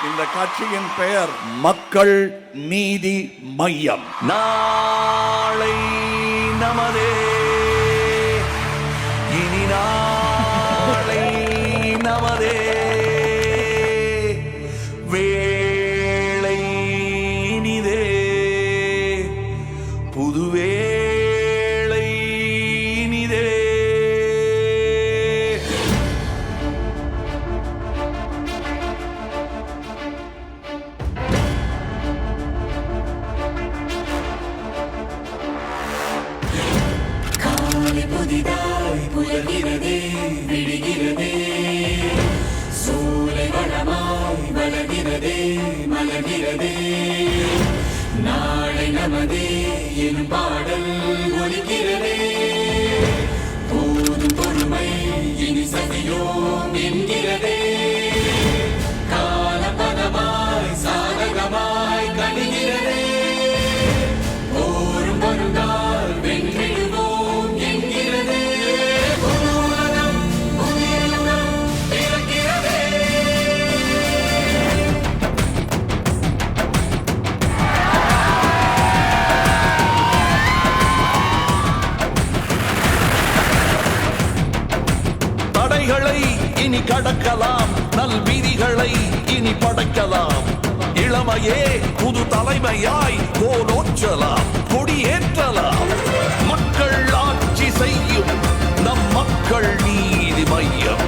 இந்த கட்சியின் பெயர் மக்கள் நீதி மையம். நாளை நமதே, இனி நாளை நமதே, வேளை இனிதே, புதுவேளை இனிதே. புதிதாய் புலகிறதே, விடுகிறதே, சூலை வளமாய் வளர்கிறதே, மலர்கிறதே. நாளை நமதே எனும் பாடல் ஒலிக்கிறதே. போதும் பொறுமை இனி சதியோம் என்கிறதே. காலபதமாய் சாதகமாய் கணிகிறதே. போரும் வருங்கால் வென்றிடுவோம் என்கிறதே. புதுலகம் புதியலகம் பிறக்கிறதே. தடைகளை இனி கடக்கலாம், நல் விதிகளை இனி படைக்கலாம். இளமையே புது தலைமையாய் கோலோற்றலாம், கொடியேற்றலாம். மக்கள் ஆட்சி செய்யும் நம் மக்கள் நீதி மையம்.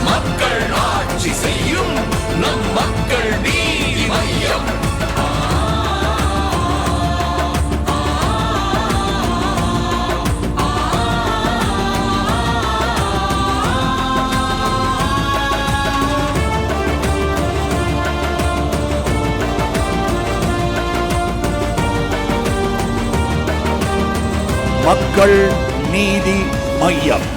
மக்கள் ஆட்சி செய்யும் நம் மக்கள் நீதி மையம். மக்கள் நீதி மையம்.